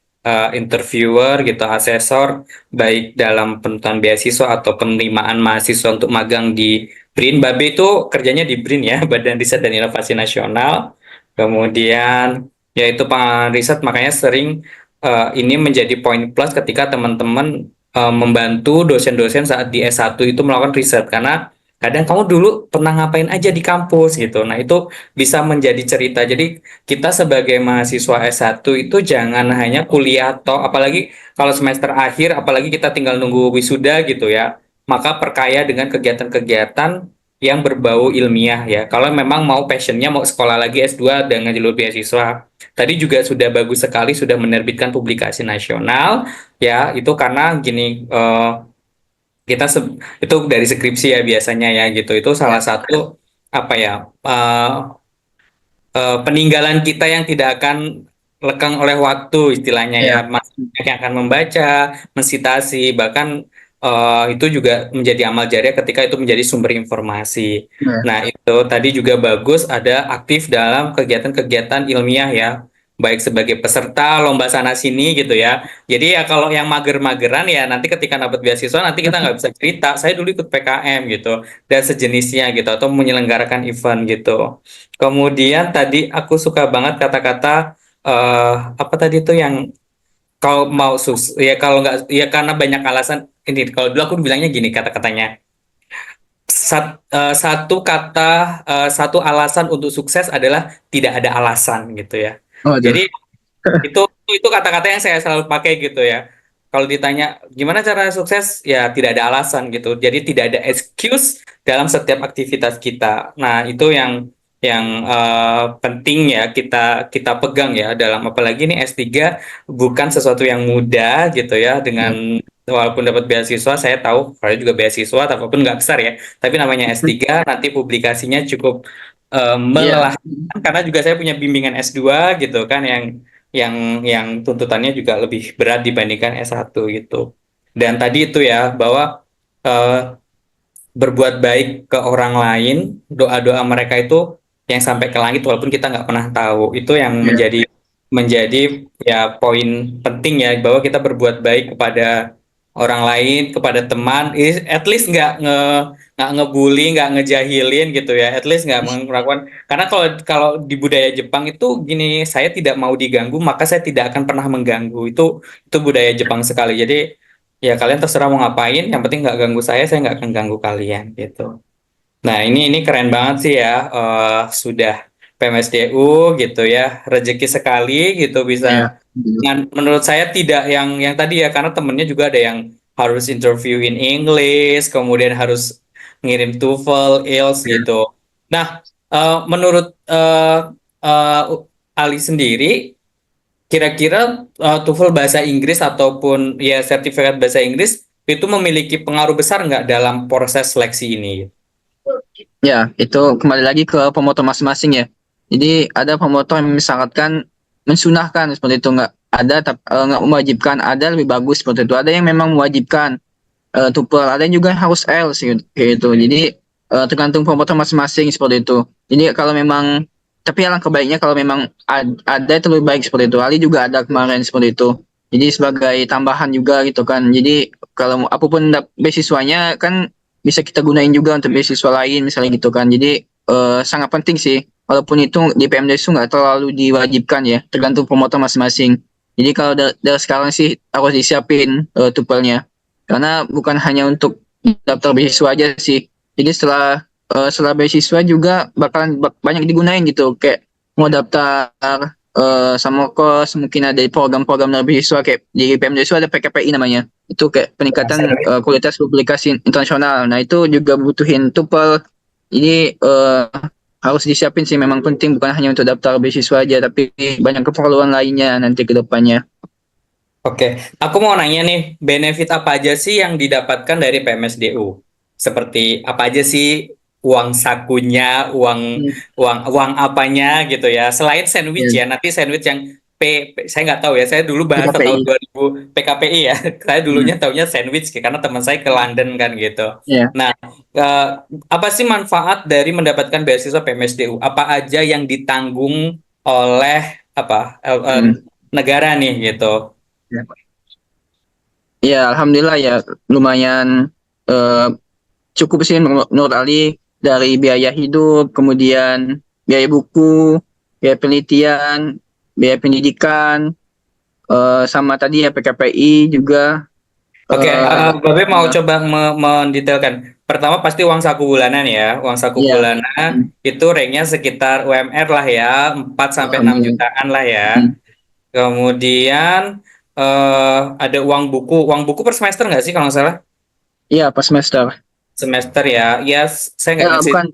interviewer gitu, asesor baik dalam penentuan beasiswa atau penerimaan mahasiswa untuk magang di BRIN. Babe itu kerjanya di BRIN ya, Badan Riset dan Inovasi Nasional. Kemudian yaitu pengalaman riset makanya sering ini menjadi poin plus ketika teman-teman membantu dosen-dosen saat di S1 itu melakukan riset karena kadang kamu dulu pernah ngapain aja di kampus gitu. Nah, itu bisa menjadi cerita. Jadi, kita sebagai mahasiswa S1 itu jangan hanya kuliah atau apalagi kalau semester akhir apalagi kita tinggal nunggu wisuda gitu ya. Maka perkaya dengan kegiatan-kegiatan yang berbau ilmiah ya. Kalau memang mau passionnya mau sekolah lagi S2 dengan jalur beasiswa. Tadi juga sudah bagus sekali sudah menerbitkan publikasi nasional ya itu karena gini kita itu dari skripsi ya biasanya ya gitu itu salah satu apa ya peninggalan kita yang tidak akan lekang oleh waktu istilahnya ya Ya. maksudnya yang akan membaca mensitasi bahkan itu juga menjadi amal jariah ketika itu menjadi sumber informasi. Nah, Nah itu tadi juga bagus ada aktif dalam kegiatan-kegiatan ilmiah ya baik sebagai peserta lomba sana sini gitu ya. Jadi ya kalau yang mager-mageran ya nanti ketika dapat beasiswa nanti kita nggak bisa cerita saya dulu ikut PKM gitu dan sejenisnya gitu atau menyelenggarakan event gitu. Kemudian tadi aku suka banget kata-kata apa tadi tuh yang kalau mau ya kalau nggak ya karena banyak alasan ini kalau dulu aku bilangnya gini kata-katanya satu kata satu alasan untuk sukses adalah tidak ada alasan gitu ya. waduh. Jadi itu itu kata-kata yang saya selalu pakai gitu ya. Kalau ditanya gimana cara sukses, ya tidak ada alasan gitu. Jadi tidak ada excuse dalam setiap aktivitas kita. Nah, itu yang penting ya kita kita pegang ya dalam apalagi ini S3 bukan sesuatu yang mudah gitu ya Ya. dengan walaupun dapat beasiswa saya tahu saya juga beasiswa walaupun nggak besar ya tapi namanya S3 nanti publikasinya cukup Iya. melelahkan karena juga saya punya bimbingan S2 gitu kan yang tuntutannya juga lebih berat dibandingkan S1 gitu. Dan tadi itu ya bahwa eh, berbuat baik ke orang lain, doa-doa mereka itu yang sampai ke langit walaupun kita nggak pernah tahu. Itu yang Iya. menjadi menjadi ya poin penting ya bahwa kita berbuat baik kepada orang lain, kepada teman, at least nggak ngebully, nggak ngejahilin gitu ya, at least nggak melakukan karena kalau kalau di budaya Jepang itu gini, saya tidak mau diganggu, maka saya tidak akan pernah mengganggu. Itu budaya Jepang sekali. Jadi ya kalian terserah mau ngapain, yang penting nggak ganggu saya nggak akan ganggu kalian gitu. Nah ini keren banget sih ya, sudah PMSDU gitu ya, rezeki sekali gitu Iya. bisa. Menurut saya tidak yang tadi ya, karena temennya juga ada yang harus interview in English, kemudian harus ngirim TOEFL, IELTS gitu. Nah, menurut Ali sendiri, kira-kira TOEFL bahasa Inggris ataupun ya sertifikat bahasa Inggris itu memiliki pengaruh besar nggak dalam proses seleksi ini? Ya, itu kembali lagi ke pemotor masing-masing ya. Jadi ada pemotor yang misalkan mensunahkan seperti itu, nggak ada nggak mewajibkan, ada lebih bagus seperti itu. Ada yang memang mewajibkan TOEFL, ada yang juga harus IELTS gitu. Jadi tergantung pemotor masing-masing seperti itu. Jadi kalau memang tapi alangkah baiknya kalau memang ada itu lebih baik seperti itu. Ali juga ada kemarin seperti itu. Jadi sebagai tambahan juga gitu kan. Jadi kalau apapun beasiswanya kan bisa kita gunain juga untuk beasiswa lain misalnya gitu kan. Jadi sangat penting sih. Walaupun itu di PMDS itu nggak terlalu diwajibkan ya, tergantung promotor masing-masing. Jadi kalau dari sekarang sih harus disiapin TOEFL-nya. Karena bukan hanya untuk daftar beasiswa aja sih. Jadi setelah beasiswa juga bakalan banyak digunain gitu. Kayak mau daftar sama kos, mungkin ada program-program dari beasiswa kayak di PMDS ada PKPI namanya. Itu kayak peningkatan kualitas publikasi internasional. Nah, itu juga butuhin TOEFL. Jadi harus disiapin sih, memang penting bukan hanya untuk daftar beasiswa aja tapi banyak keperluan lainnya nanti ke depannya. Oke, aku mau nanya nih, benefit apa aja sih yang didapatkan dari PMSDU? Seperti apa aja sih uang sakunya, uang Hmm, uang uang apanya gitu ya? Selain sandwich ya. ya, nanti sandwich yang Saya nggak tahu ya, saya dulu bahasa tahun PKPI. 2000 PKPI ya. Saya Hmm. dulunya taunya sandwich karena teman saya ke London kan gitu. Ya. Nah, apa sih manfaat dari mendapatkan beasiswa PMSDU? Apa aja yang ditanggung oleh Hmm. negara nih gitu? Ya. Ya, alhamdulillah ya lumayan eh, cukup sih menurut Ali, dari biaya hidup, kemudian biaya buku, biaya penelitian, biaya pendidikan, sama tadi ya PKPI juga. Oke, Babe mau Ya, coba mendetailkan. Pertama pasti uang saku bulanan ya. Uang saku ya. bulanan Hmm. itu ranknya sekitar UMR lah ya, 4 sampai 6 Alhamdulillah. jutaan lah ya. Hmm. Kemudian ada uang buku. Uang buku per semester nggak sih kalau nggak salah? Iya, per semester. Semester ya. Ya, saya nggak ingat sih. Bukan,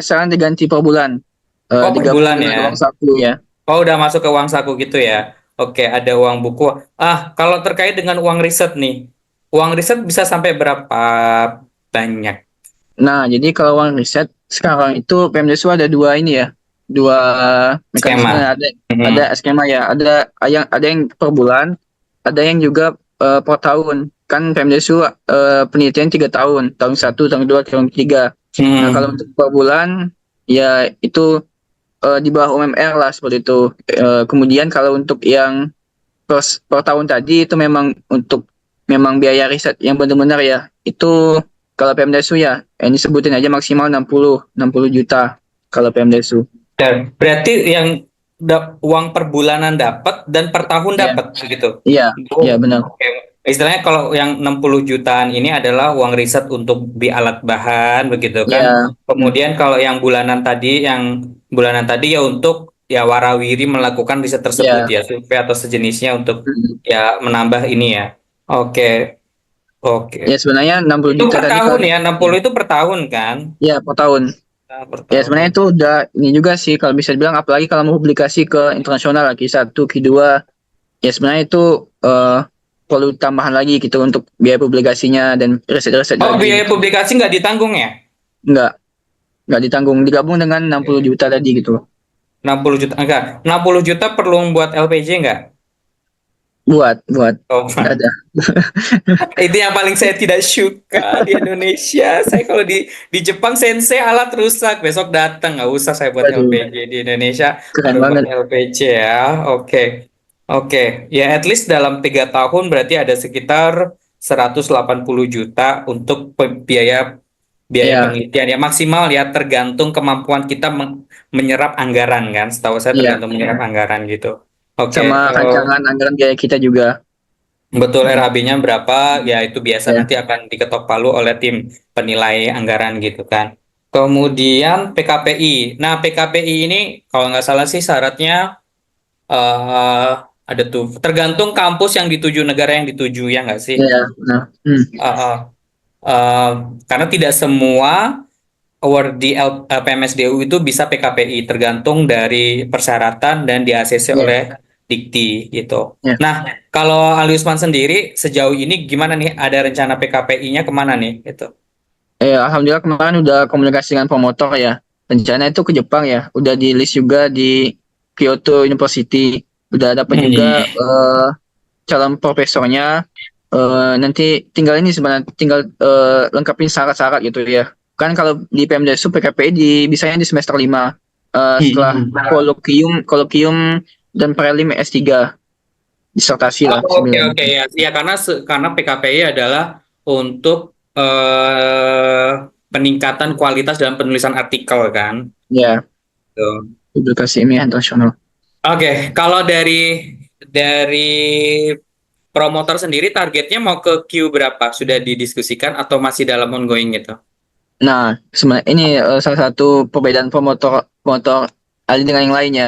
sekarang diganti per bulan. Oh, per Digabung bulan dengan ya. uang saku ya. Oh, udah masuk ke uang saku gitu ya. Oke, ada uang buku. Kalau terkait dengan uang riset nih. Uang riset bisa sampai berapa banyak Nah, jadi kalau uang riset sekarang itu PMDSU ada dua ini ya, dua mekanisme. skema? Ada skema ya, ada yang per bulan, ada yang juga per tahun. Kan PMDSU penelitian 3 tahun, tahun satu, tahun kedua, tahun ketiga. Nah, kalau Hmm. untuk per bulan ya itu di bawah UMR lah seperti itu. Kemudian kalau untuk yang per tahun tadi itu memang biaya riset yang benar-benar ya. Itu kalau PMDSU ya, ini sebutin aja maksimal 60 juta kalau PMDSU. Dan berarti yang uang per bulanan dapat dan per tahun Iya, dapat gitu. iya, iya Oh, benar. oke. Istilahnya kalau yang 60 jutaan ini adalah uang riset untuk beli alat bahan begitu Iya. kan. Hmm. Kemudian kalau yang bulanan tadi ya untuk ya warawiri melakukan riset tersebut Iya. ya, survei atau sejenisnya untuk Hmm. ya menambah ini ya. Oke, oke. Ya sebenarnya 60 Itu juta per tadi tahun kalau ya, ya, 60 itu per tahun kan? ya per tahun. Nah, per Ya sebenarnya tahun. itu udah ini juga sih kalau bisa dibilang, apalagi kalau mau publikasi ke internasional lagi satu, Q2, ya sebenarnya itu perlu tambahan lagi gitu untuk biaya publikasinya dan riset-riset Oh, lagi biaya gitu. publikasi nggak ditanggung ya? Enggak, nggak ditanggung, digabung dengan 60 juta tadi gitu. 60 juta, enggak. 60 juta perlu buat LPG enggak? Buat Oh, nggak ada. itu yang paling saya tidak suka di Indonesia. Saya kalau di Jepang sensei alat rusak, besok datang nggak usah saya buat Waduh, LPG di Indonesia keren harus buat banget. LPG ya. Oke, oke. Ya at least dalam 3 tahun berarti ada sekitar 180 juta untuk biaya biaya Ya, penelitian ya maksimal ya tergantung kemampuan kita menyerap anggaran kan. Setahu saya iya. tergantung menyerap anggaran gitu. Oke, Sama rancangan anggaran biaya kita juga. betul Hmm. RHB-nya berapa? Ya itu biasa Ya, nanti akan diketok palu oleh tim penilai anggaran gitu kan. Kemudian PKPI. Nah, PKPI ini kalau nggak salah sih syaratnya eh ada tuh tergantung kampus yang dituju, negara yang dituju ya nggak sih? ya, nah, Eh, eh, eh, karena tidak semua award di PMSDU itu bisa PKPI, tergantung dari persyaratan dan di ACC ya, oleh Dikti gitu. ya. Nah, kalau Ali Usman sendiri sejauh ini gimana nih? Ada rencana PKPI-nya kemana nih? Gitu. Alhamdulillah kemarin udah komunikasi dengan promotor ya. Rencana itu ke Jepang ya. Udah di list juga di Kyoto University. Udah dapat juga calon profesornya. Nanti tinggal ini sebenarnya, tinggal lengkapin syarat-syarat gitu ya. Kan kalau di PMDSU PKPI bisanya di semester 5, setelah kolokium kolokium dan prelim S3, disertasi lah Oh, oke sebenarnya. oke ya. Ya karena PKPI adalah untuk peningkatan kualitas dalam penulisan artikel kan. Ya, Tuh. publikasi ilmiah internasional. Oke, kalau dari promotor sendiri targetnya mau ke Q berapa? Sudah didiskusikan atau masih dalam ongoing gitu? Nah, sebenarnya ini salah satu perbedaan promotor promotor Ali dengan yang lainnya.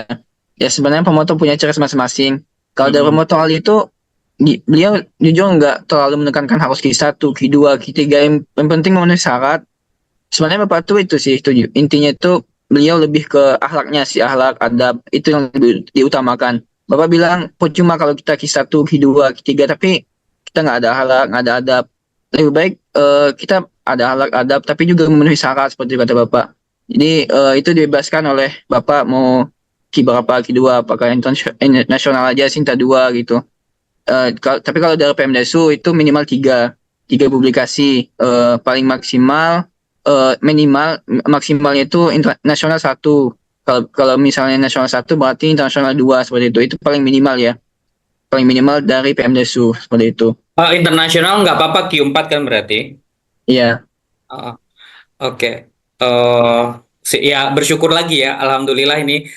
Ya sebenarnya promotor punya ciri khas masing-masing. Kalau dari Mm-mm. promotor Ali itu, beliau jujur nggak terlalu menekankan harus Q1, Q2, Q3. Yang penting memenuhi syarat. Sebenarnya Bapak tuh itu sih, itu intinya itu beliau lebih ke akhlaknya sih, akhlak, adab, itu yang lebih diutamakan. Bapak bilang, percuma kalau kita Q1, Q2, Q3, tapi kita nggak ada akhlak, nggak ada adab. Lebih baik kita ada akhlak, adab, tapi juga memenuhi syarat seperti kata Bapak. Jadi itu dibebaskan oleh Bapak mau berapa, Q2, apakah nasional aja Sinta 2 gitu. Tapi kalau dari Pemdesu itu minimal 3 publikasi, paling maksimal maksimalnya itu nasional 1. Kalau misalnya nasional 1 berarti internasional 2 seperti itu. Itu paling minimal ya. Paling minimal dari Pemdesu seperti itu. Internasional nggak apa-apa Q4 kan berarti? Iya. Uh, Oke. Ya bersyukur lagi ya, alhamdulillah ini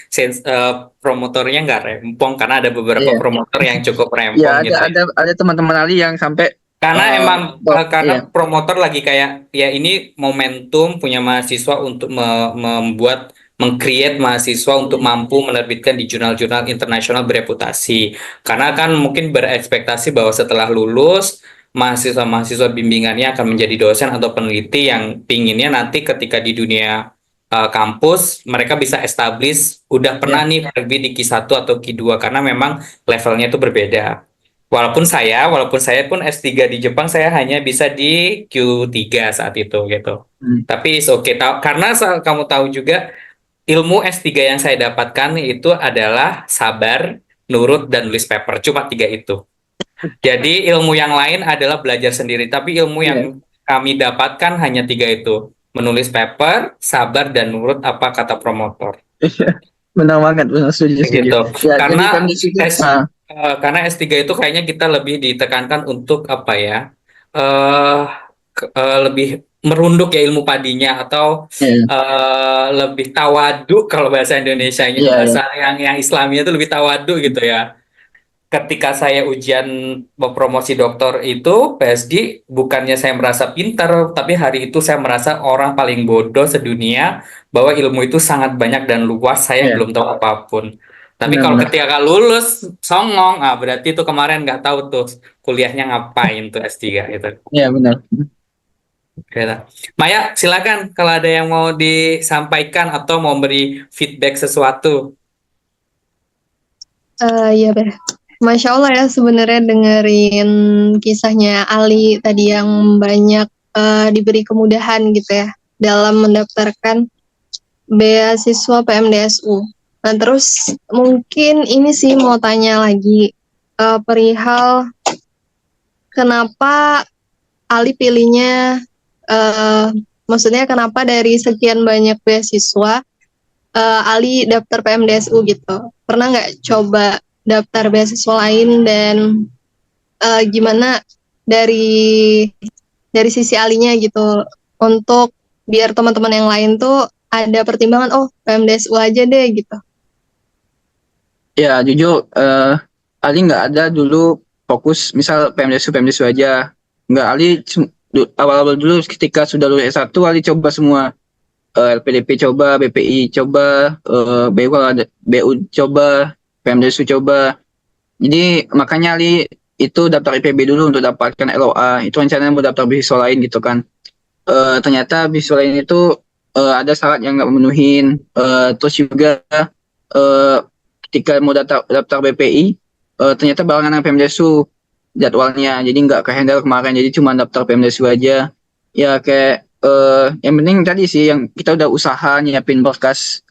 promotornya nggak rempong karena ada beberapa Iya. promotor yang cukup Ya, rempong gitu ya. ada teman-teman Ali yang sampai Karena emang karena iya. promotor lagi kayak ya ini momentum punya mahasiswa untuk membuat meng-create mahasiswa untuk mampu menerbitkan di jurnal-jurnal internasional bereputasi. Karena kan mungkin berekspektasi bahwa setelah lulus mahasiswa-mahasiswa bimbingannya akan menjadi dosen atau peneliti yang pinginnya nanti ketika di dunia kampus mereka bisa establish udah pernah nih terbit di Q1 atau Q2 karena memang levelnya itu berbeda. Walaupun saya pun S3 di Jepang saya hanya bisa di Q3 saat itu gitu. Tapi it's okay. Karena kamu tahu juga ilmu S3 yang saya dapatkan itu adalah sabar, nurut, dan nulis paper. Cuma 3 itu. Jadi ilmu yang lain adalah belajar sendiri. Tapi ilmu yang kami dapatkan hanya 3 itu. Menulis paper, sabar, dan nurut apa kata promotor. Benar banget, benar setuju. Gitu. Ya, Karena jadi Pemdesu karena S3 itu kayaknya kita lebih ditekankan untuk apa ya? eh Lebih merunduk ya ilmu padinya atau lebih tawadu kalau bahasa Indonesianya bahasa yang Islaminya itu lebih tawadu gitu ya. Ketika saya ujian promosi doktor itu PSD bukannya saya merasa pintar tapi hari itu saya merasa orang paling bodoh sedunia bahwa ilmu itu sangat banyak dan luas saya belum tahu apapun. Tapi kalau ketika lulus songong, berarti itu kemarin nggak tahu tuh kuliahnya ngapain tuh S3 itu. Iya benar. Gitu. Maya, silakan kalau ada yang mau disampaikan atau mau beri feedback sesuatu. Iya, Beh. Masya Allah ya sebenarnya dengerin kisahnya Ali tadi yang banyak diberi kemudahan gitu ya dalam mendaftarkan beasiswa PMDSU. Nah terus mungkin ini sih mau tanya lagi perihal kenapa Ali pilihnya, maksudnya kenapa dari sekian banyak beasiswa Ali daftar PMDSU gitu. Pernah nggak coba daftar beasiswa lain dan gimana dari sisi Alinya gitu untuk biar teman-teman yang lain tuh ada pertimbangan PMDSU aja deh gitu. Ya jujur Ali nggak ada dulu fokus misal PMDSU aja. Nggak, Ali awal-awal dulu ketika sudah lulus S1 Ali coba semua. LPDP coba, BPI coba, BU coba, PMDSU coba. Jadi makanya Ali itu daftar IPB dulu untuk dapatkan LOA. Itu rencananya mau daftar beasiswa lain gitu kan. Ternyata beasiswa lain itu ada syarat yang nggak memenuhin. Terus juga ketika mau daftar BPI, ternyata barengan dengan PMDSU jadwalnya. Jadi nggak kehandle kemarin. Jadi cuma daftar PMDSU aja. Ya kayak yang penting tadi sih yang kita udah usaha nyiapin berkas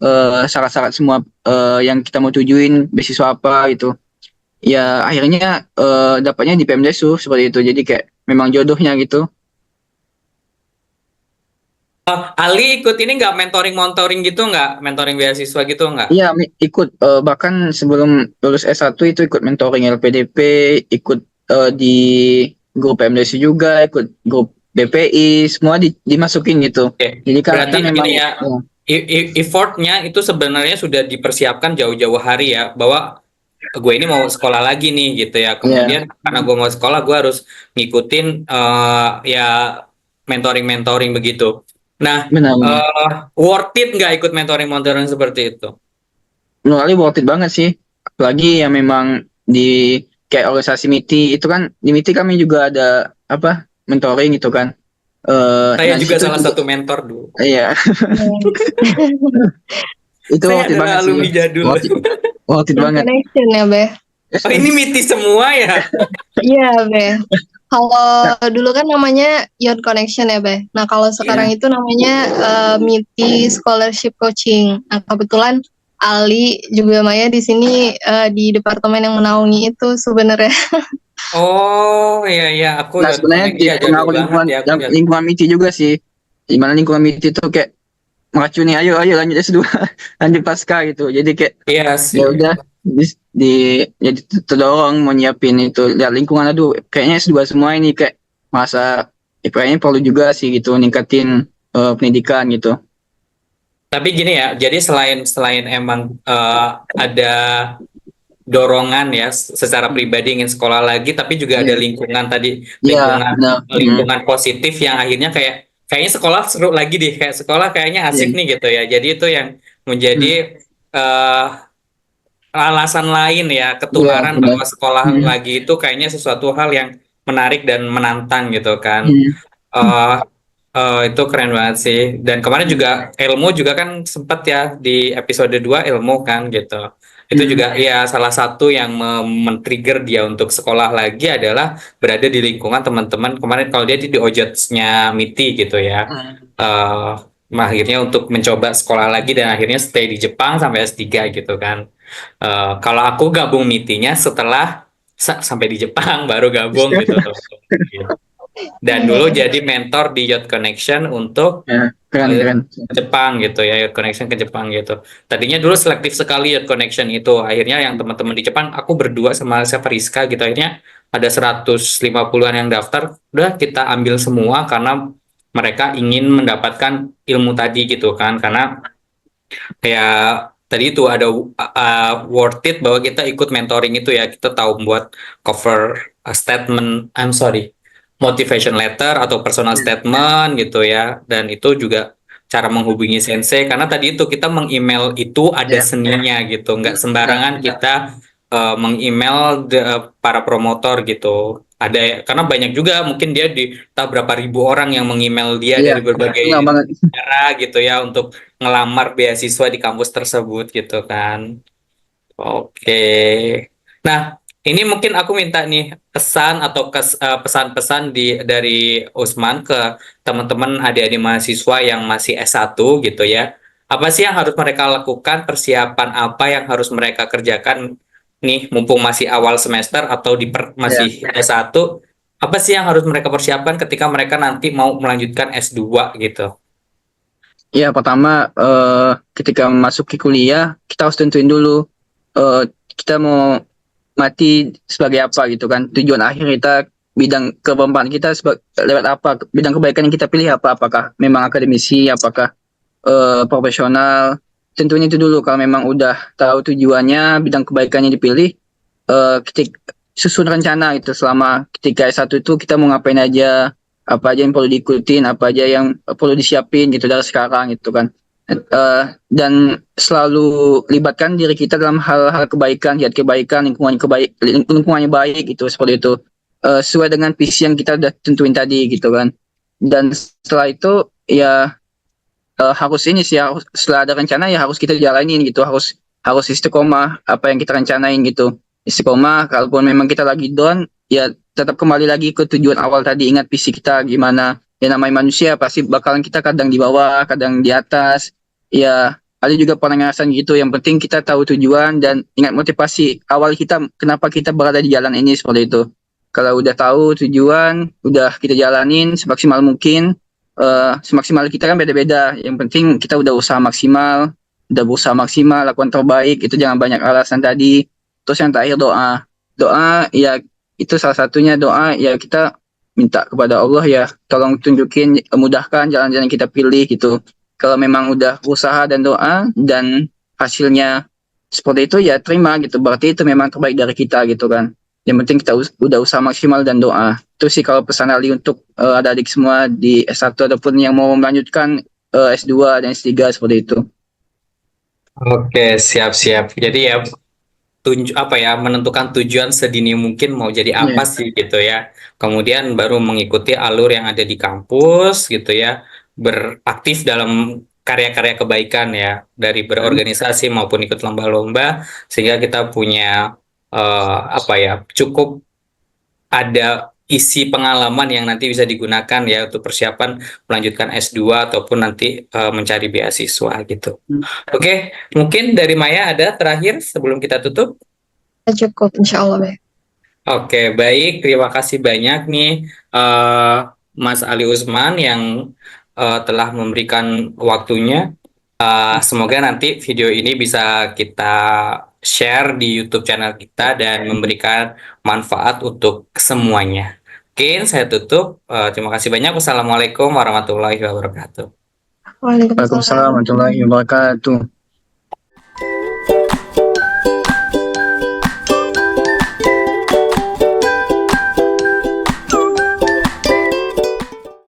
syarat-syarat semua yang kita mau tujuin beasiswa apa gitu. Ya akhirnya dapatnya di PMDSU seperti itu. Jadi kayak memang jodohnya gitu. Ali ikut ini nggak mentoring gitu nggak? Mentoring beasiswa gitu nggak? Iya ikut bahkan sebelum lulus S1 itu ikut mentoring LPDP, ikut di grup PMDSU juga, ikut grup BPI, semua dimasukin gitu. Oke. Jadi Berarti memang gini ya, effortnya itu sebenarnya sudah dipersiapkan jauh-jauh hari ya, bahwa gue ini mau sekolah lagi nih gitu ya. Kemudian karena gue mau sekolah, gue harus ngikutin ya mentoring begitu. Nah, benar. worth it nggak ikut mentoring seperti itu? Menurut Ali worth it banget sih. Apalagi yang memang di kayak organisasi MITI itu kan di MITI kami juga ada apa mentoring itu kan. Saya juga salah satu mentor dulu. Iya. Itu Saya worth it banget adalah alumni jadul. Worth it banget. Connection ya, Beh. Oh, ini MITI semua ya? Iya, Beh. Kalau dulu kan namanya Youth Connection ya, Beh. Nah, kalau sekarang itu namanya MITI Scholarship Coaching. Nah, kebetulan Ali juga Maya di sini di departemen yang menaungi itu sebenarnya. Oh iya iya, aku Nah, ya sebenarnya iya jago pengaruh banget lingkungan ya, aku jago. lingkungan MIT juga sih. Di mana lingkungan MIT itu kayak meracuni, ayo ayo lanjut S2, lanjut pasca gitu. Jadi kayak Iya ya sih. udah di jadi terdorong mau nyiapin itu. Lihat lingkungan, aduh kayaknya S2 semua ini kayak masa kayaknya perlu juga sih gitu ningkatin pendidikan gitu. Tapi gini ya, jadi selain selain emang ada dorongan ya secara pribadi ingin sekolah lagi, tapi juga ada Iya, lingkungan tadi, iya, lingkungan benar. lingkungan positif yang akhirnya kayaknya sekolah seru lagi deh, kayak sekolah kayaknya Iya. asik nih gitu ya. Jadi itu yang menjadi Hmm. eh, alasan lain ya, Iya, ketularan benar. bahwa sekolah Hmm. lagi itu kayaknya sesuatu hal yang menarik dan menantang gitu kan. Hmm. Eh itu keren banget sih. Dan kemarin Hmm. juga ilmu juga kan sempat ya di episode 2 ilmu kan gitu. Itu Hmm. juga ya salah satu yang men-trigger dia untuk sekolah lagi adalah berada di lingkungan teman-teman. Kemarin kalau dia di OJOTS-nya MITI gitu ya. Hmm. eh akhirnya untuk mencoba sekolah lagi dan akhirnya stay di Jepang sampai S3 gitu kan. Kalau aku gabung MITI-nya setelah sampai di Jepang baru gabung gitu teman-teman. Dan Iya, dulu iya. jadi mentor di Yacht Connection untuk Ya, keren keren. ke Jepang gitu ya, Yacht Connection ke Jepang gitu. Tadinya dulu selektif sekali Yacht Connection itu. Akhirnya yang teman-teman di Jepang, aku berdua sama siapa Rizka gitu. Akhirnya ada 150-an yang daftar. Udah kita ambil semua karena mereka ingin mendapatkan ilmu tadi gitu kan. Karena kayak tadi itu ada worth it bahwa kita ikut mentoring itu ya, kita tahu buat cover statement, I'm sorry, motivation letter atau personal Ya, statement gitu ya, dan itu juga cara menghubungi sensei karena tadi itu kita meng-email itu ada ya. seninya gitu, nggak Ya, sembarangan kita meng-email para promotor gitu. Ada karena banyak juga mungkin dia di tak berapa ribu orang yang meng-email dia iya, dari benar berbagai banget. negara gitu ya untuk ngelamar beasiswa di kampus tersebut gitu kan. Oke. Nah, ini mungkin aku minta nih pesan atau pesan-pesan dari Usman ke teman-teman adik-adik mahasiswa yang masih S1 gitu ya. Apa sih yang harus mereka lakukan? Persiapan apa yang harus mereka kerjakan nih mumpung masih awal semester atau Ya. masih S1? Apa sih yang harus mereka persiapkan ketika mereka nanti mau melanjutkan S2 gitu? Ya, pertama ketika masuk ke kuliah kita harus tentuin dulu kita mau mati sebagai apa gitu kan. Tujuan akhir kita, bidang kebanggaan kita lewat apa, bidang kebaikan yang kita pilih apa, apakah memang akademisi, apakah profesional. Tentunya itu dulu. Kalau memang udah tahu tujuannya, bidang kebaikannya dipilih, susun rencana itu selama ketika S1 itu kita mau ngapain aja, apa aja yang perlu diikutin, apa aja yang perlu disiapin gitu dari sekarang gitu kan. Dan selalu libatkan diri kita dalam hal-hal kebaikan, lihat kebaikan, lingkungannya baik itu, seperti itu. Sesuai dengan visi yang kita udah tentuin tadi gitu kan. Dan setelah itu ya harus ini sih, setelah ada rencana ya harus kita jalanin gitu, harus harus istiqomah apa yang kita rencanain gitu. Istiqomah, kalaupun memang kita lagi down ya tetap kembali lagi ke tujuan awal tadi, ingat visi kita gimana. Ya namanya manusia pasti bakalan kita kadang di bawah kadang di atas ya. Ada juga pernah ngerasain gitu, yang penting kita tahu tujuan dan ingat motivasi awal kita kenapa kita berada di jalan ini, seperti itu. Kalau udah tahu tujuan, udah kita jalanin semaksimal mungkin. Semaksimal kita kan beda-beda. Yang penting kita udah usaha maksimal, udah berusaha maksimal, lakukan terbaik. Itu jangan banyak alasan tadi. Terus yang terakhir doa. Doa ya itu salah satunya, doa ya kita minta kepada Allah ya tolong tunjukin, mudahkan jalan-jalan yang kita pilih gitu. Kalau memang udah usaha dan doa dan hasilnya seperti itu ya terima gitu. Berarti itu memang terbaik dari kita gitu kan. Yang penting kita udah usaha maksimal dan doa. Itu sih kalau pesan Ali untuk adik-adik semua di S1 ataupun yang mau melanjutkan S2 dan S3, seperti itu. Oke, siap-siap. Jadi ya apa ya, menentukan tujuan sedini mungkin mau jadi Iya. apa sih gitu ya. Kemudian baru mengikuti alur yang ada di kampus gitu ya. Beraktif dalam karya-karya kebaikan ya, dari Hmm. berorganisasi maupun ikut lomba-lomba sehingga kita punya apa ya, cukup ada isi pengalaman yang nanti bisa digunakan ya untuk persiapan melanjutkan S2 ataupun nanti mencari beasiswa gitu. Oke, mungkin dari Maya ada terakhir sebelum kita tutup. Cukup, insya Allah, Beb. Oke, baik. Terima kasih banyak nih Mas Ali Usman yang telah memberikan waktunya. Semoga nanti video ini bisa kita share di YouTube channel kita dan memberikan manfaat untuk semuanya. Oke, saya tutup. Terima kasih banyak. Wassalamualaikum warahmatullahi wabarakatuh. Waalaikumsalam warahmatullahi wabarakatuh.